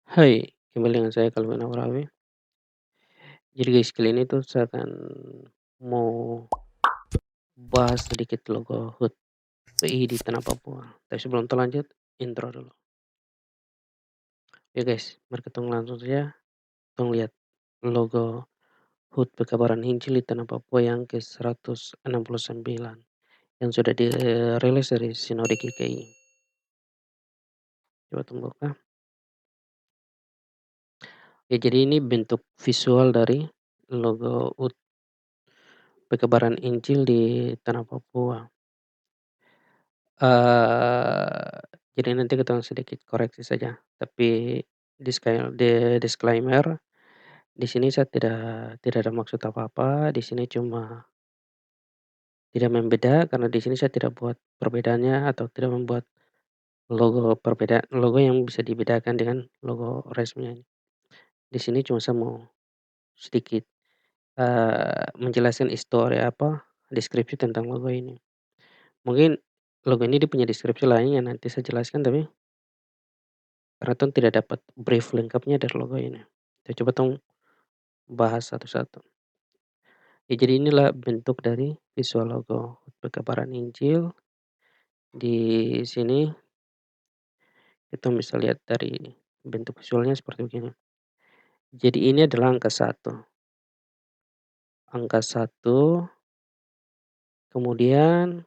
Hai, kembali dengan saya Kalvin Aurawi. Jadi guys, kali ini tuh saya akan mau bahas sedikit logo HUT PI di tanah Papua. Tapi sebelum terlanjut, intro dulu. Ya guys, mari kita langsung saja. Kita lihat logo HUT Pekabaran Injil di tanah Papua yang ke-169 yang sudah dirilis dari Sinode GKI. Coba tunggu kah? Ya, jadi ini bentuk visual dari logo HUT Pekabaran Injil di tanah Papua. Eee, jadi nanti kita sedikit koreksi saja, tapi disclaimer, di sini saya tidak ada maksud apa-apa, di sini cuma tidak membeda karena di sini saya tidak buat perbedaannya atau tidak membuat logo yang bisa dibedakan dengan logo resminya. Di sini cuma saya mau sedikit, menjelaskan deskripsi tentang logo ini. Mungkin logo ini dia punya deskripsi lain yang nanti saya jelaskan, tapi karena tong tidak dapat brief lengkapnya dari logo ini. Kita coba tong bahas satu-satu. Ya, jadi inilah bentuk dari visual logo Pekabaran Injil. Di sini kita bisa lihat dari bentuk visualnya seperti begini. Jadi ini adalah angka satu. Angka satu, kemudian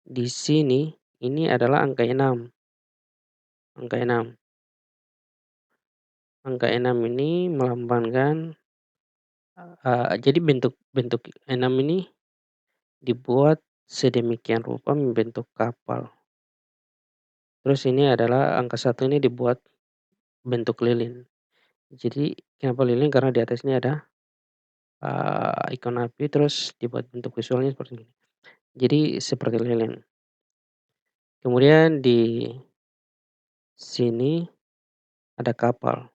di sini ini adalah angka 6. Angka 6. Angka 6 ini melambangkan jadi bentuk bentuk 6 ini dibuat sedemikian rupa membentuk kapal. Terus ini adalah angka satu ini dibuat bentuk lilin. Jadi kenapa lilin? Karena di atasnya ada, ikon api terus dibuat bentuk visualnya seperti ini. Jadi seperti lilin. Kemudian di sini ada kapal.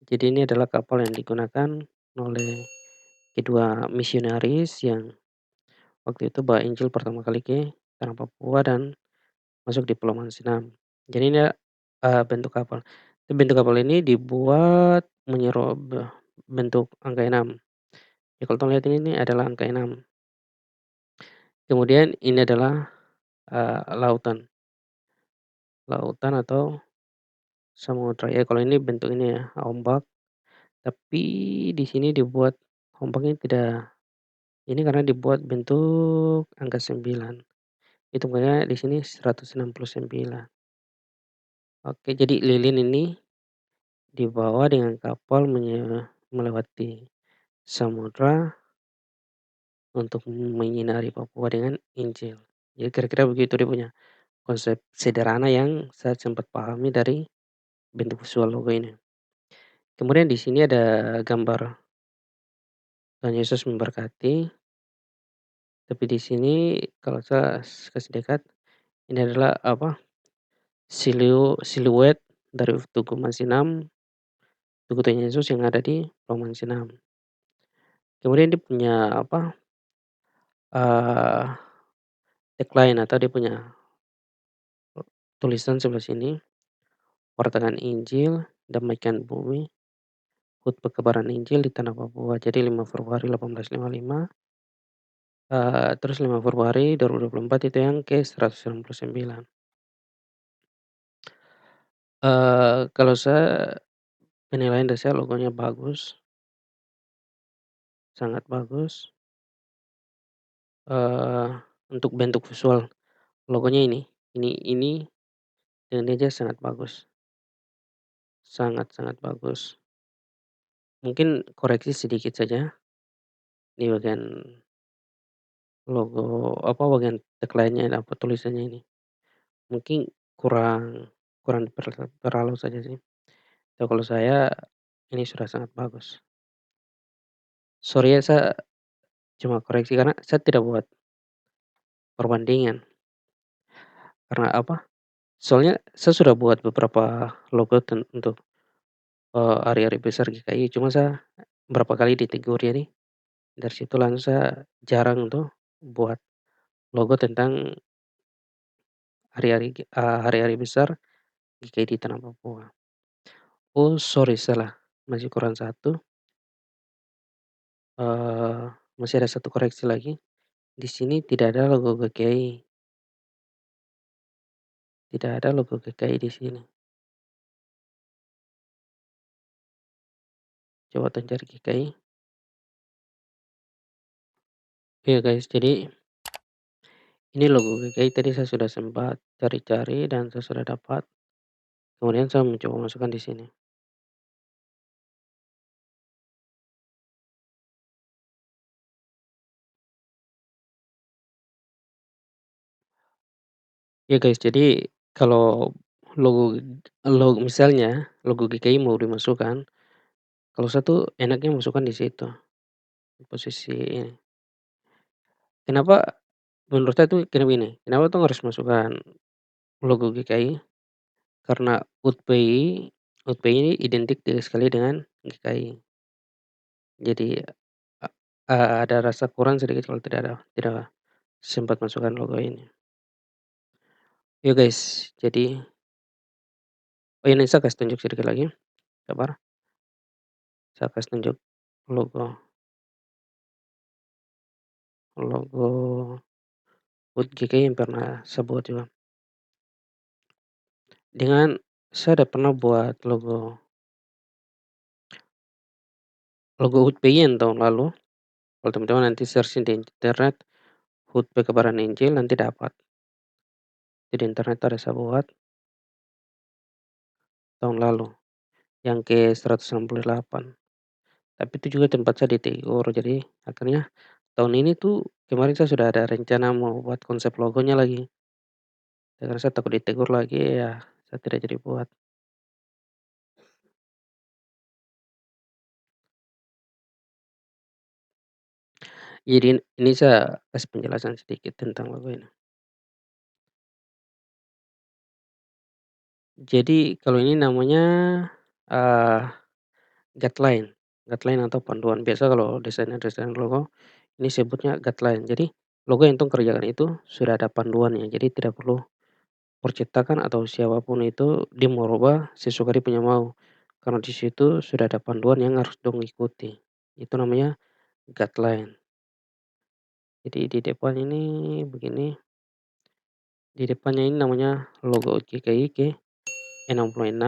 Jadi ini adalah kapal yang digunakan oleh kedua misionaris yang waktu itu bawa Injil pertama kali ke tanah Papua dan masuk di Pulau Mansinam. Jadi ini, bentuk kapal. Bentuk kapal ini dibuat bentuk angka 6. Ya kalau kita lihat ini adalah angka 6. Kemudian ini adalah, lautan. Lautan atau samudra. Ya kalau ini bentuk ini ya, ombak. Tapi di sini dibuat ombaknya tidak ini karena dibuat bentuk angka 9. Itu makanya di sini 169. Oke, jadi lilin ini dibawa dengan kapal melewati samudra untuk menyinari Papua dengan Injil. Jadi kira-kira begitu dia punya konsep sederhana yang saya sempat pahami dari bentuk visual logo ini. Kemudian di sini ada gambar Tuhan Yesus memberkati, tapi di sini kalau saya kasih dekat, ini adalah siluet dari Tugu Mansinam, Tugu Tuhan Yesus yang ada di Pulau Mansinam. Kemudian dia punya eee, tagline atau dia punya tulisan sebelah sini, "Wartakan Injil, damaikan bumi, HUT Pekabaran Injil di tanah Papua." Jadi 5 Februari 1855, terus 5 Februari 2024 itu yang ke-169. Kalau saya penilaian dari saya logonya bagus, sangat bagus, eee, untuk bentuk visual logonya ini dengan dia aja sangat bagus, sangat-sangat bagus. Mungkin koreksi sedikit saja di bagian bagian tagline-nya tulisannya ini. Mungkin kurang kurang diperhalus saja sih. Kalau saya ini sudah sangat bagus. Sorry ya saya cuma koreksi karena saya tidak buat perbandingan. Karena soalnya saya sudah buat beberapa logo untuk, hari-hari besar GKI, cuma saya berapa kali ditegur ya nih, dari situ langsung saya jarang untuk buat logo tentang hari-hari besar GKI di tanah Papua. Oh sorry salah, masih kurang satu, masih ada satu koreksi lagi, di sini tidak ada logo GKI, tidak ada logo GKI di sini. Coba Tonton cari GKI. Iya guys, jadi ini logo GKI tadi saya sudah sempat cari-cari dan saya sudah dapat, kemudian saya mencoba masukkan di sini. Ya guys, jadi kalau logo misalnya logo GKI mau dimasukkan, kalau saya tuh enaknya masukkan di situ, posisi ini. Kenapa menurut saya tuh kenapa gini, kenapa tuh harus masukkan logo GKI, karena UTPI ini identik sekali dengan GKI. Jadi, a ada rasa kurang sedikit kalau tidak sempat masukkan logo ini. Yo guys, jadi oh ini saya kasih tunjuk sedikit lagi, sabar, saya kasih tunjuk logo logo HUT GKI yang pernah saya buat juga. Dengan saya udah pernah buat logo HUT-PI yang tahun lalu, kalau teman-teman nanti searching di internet HUT Kebaran Injil nanti dapat. Di internet ada saya buat tahun lalu, yang ke-168. Tapi itu juga tempat saya ditegur, jadi akhirnya tahun ini tuh kemarin saya sudah ada rencana mau buat konsep logonya lagi. Karena saya takut ditegur lagi ya saya tidak jadi buat. Jadi ini saya kasih penjelasan sedikit tentang logo ini. Jadi kalau ini namanya, eee, guideline guideline atau panduan. Biasa kalau desainer-desainer logo ini sebutnya guideline. Jadi logo yang tong kerjakan itu sudah ada panduannya, jadi tidak perlu percetakan atau siapa pun itu dia mau rubah sesuka dia punya mau. Karena di situ sudah ada panduan yang harus dong ikuti. Itu namanya guideline. Jadi di depan ini begini, di depannya ini namanya logo GKI Ke-66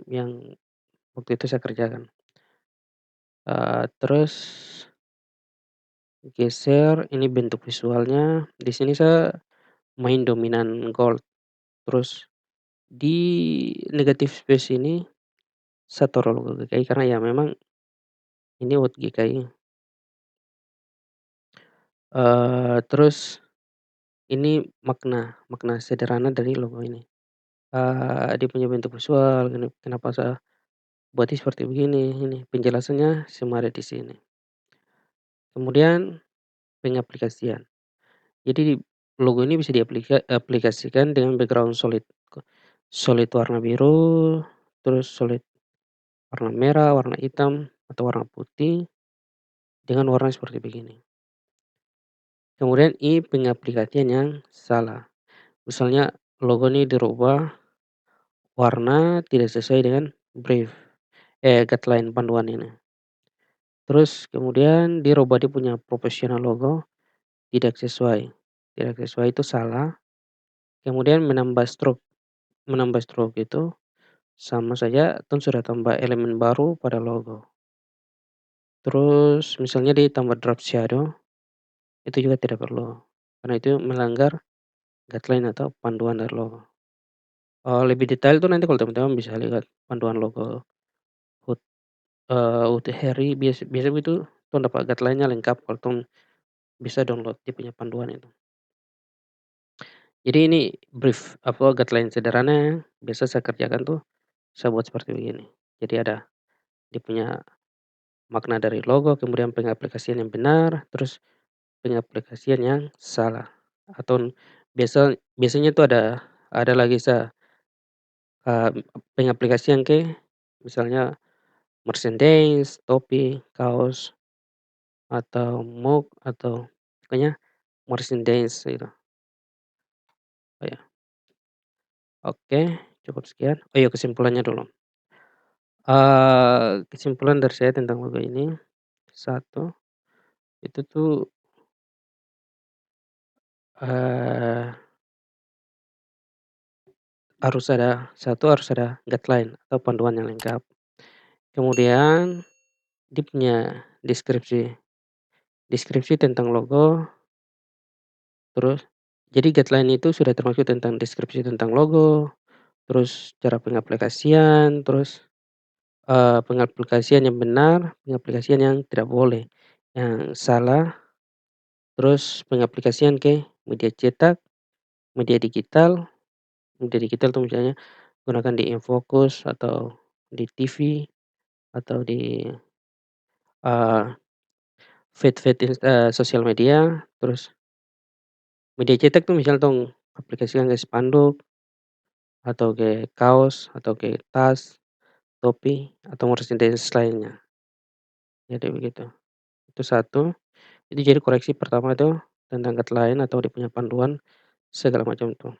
yang waktu itu saya kerjakan. Terus geser ini bentuk visualnya, di sini saya main dominan gold, terus di negatif space ini saya taruh logo GKI karena ya memang ini WOT GKI. Terus ini makna makna sederhana dari logo ini. Dia punya bentuk visual, kenapa saya buatnya seperti begini, ini penjelasannya semua ada di sini. Kemudian pengaplikasian. Jadi logo ini bisa aplikasikan dengan background solid, solid warna biru, terus solid warna merah, warna hitam, atau warna putih dengan warna seperti begini. Kemudian ini pengaplikasian yang salah. Misalnya logo ini dirubah warna tidak sesuai dengan guideline panduan ini. Terus kemudian dirubah dia punya profesional logo tidak sesuai. Tidak sesuai itu salah. Kemudian menambah stroke itu sama saja tong sudah tambah elemen baru pada logo. Terus misalnya ditambah drop shadow, itu juga tidak perlu, karena itu melanggar guideline atau panduan dari logo. Lebih detail tuh nanti kalau teman-teman bisa lihat panduan logo HUT, UTHRI biasa biasa itu tong dapat guideline-nya lengkap kalau tong bisa download dia punya panduan itu. Jadi ini brief, apa, guideline sederhana yang biasa saya kerjakan tuh, saya buat seperti begini. Jadi ada dia punya makna dari logo, kemudian pengaplikasian yang benar, terus pengaplikasian yang salah. Atau biasanya tuh ada lagi pengaplikasian ke misalnya merchandise, topi, kaos, atau mug, atau pokoknya merchandise gitu. Oh ya, oke, cukup sekian. Oh iya kesimpulannya dulu. Kesimpulan dari saya tentang logo ini, satu, itu tuh, eee, harus ada guideline atau panduan yang lengkap. Kemudian dia punya deskripsi deskripsi tentang logo, terus jadi guideline itu sudah termasuk tentang deskripsi tentang logo, terus cara pengaplikasian, terus, pengaplikasian yang benar, pengaplikasian yang tidak boleh, yang salah, terus pengaplikasian ke media cetak, media digital. Media digital tuh misalnya gunakan di infocus atau di TV atau di, eee, feed-feed sosial media, terus media cetak tuh misal tong aplikasikan ke spanduk atau ke kaos atau ke tas, topi, atau merchandise lainnya. Jadi begitu. Itu satu, itu jadi koreksi pertama itu tentang guideline atau dia punya panduan segala macam tuh.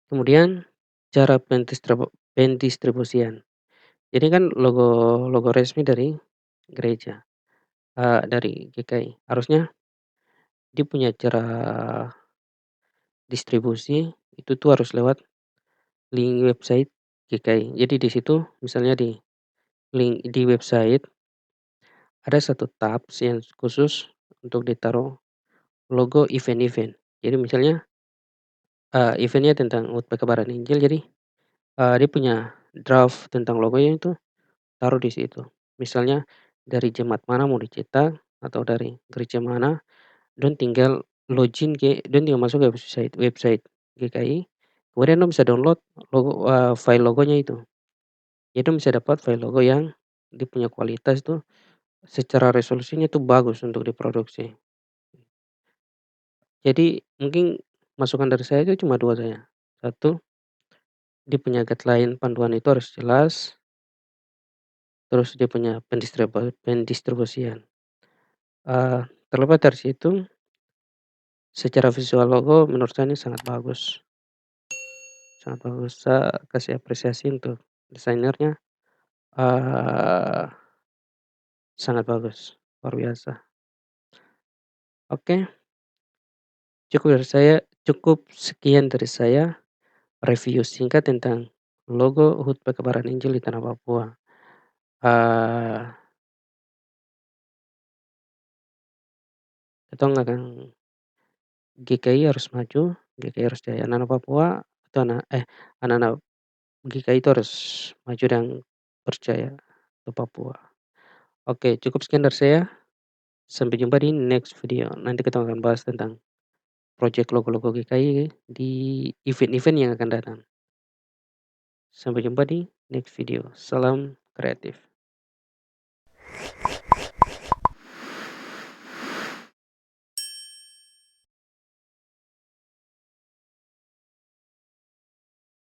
Kemudian cara pendistribusian. Jadi kan logo logo resmi dari gereja, dari GKI. Harusnya dia punya cara distribusi itu tuh harus lewat link website GKI. Jadi di situ misalnya di link di website ada satu tabs yang khusus untuk ditaruh logo event-event. Jadi misalnya, event tentang khotbah kebenaran Injil jadi, dia punya draft tentang logonya itu taruh di situ. Misalnya dari jemaat mana mau dicetak atau dari gereja mana, don tinggal don tinggal masuk ke website website GKI, kemudian dong bisa download logo, file logonya itu. Jadi dong bisa dapat file logo yang dia punya kualitas tuh secara resolusinya tuh bagus untuk diproduksi. Jadi mungkin masukan dari saya itu cuma 2 saja. Satu, dia punya guideline panduan itu harus jelas, terus dia punya pendistribusian. Terlepas dari situ, secara visual logo menurut saya ini sangat bagus. Saya kasih apresiasi untuk desainernya, eee, sangat bagus, luar biasa. Oke, cukup sekian dari saya, review singkat tentang logo HUT Kebaran Injil di Tanah Papua. Eee, Kitong akan GKI harus maju, GKI harus jaya. Anak-anak Papua atau anak-anak GKI itu harus maju dan percaya ke Papua. Oke, cukup sekian dari saya. Sampai jumpa di next video. Nanti kita akan bahas tentang project logo-logo GKI di event-event yang akan datang. Sampai jumpa di next video. Salam kreatif.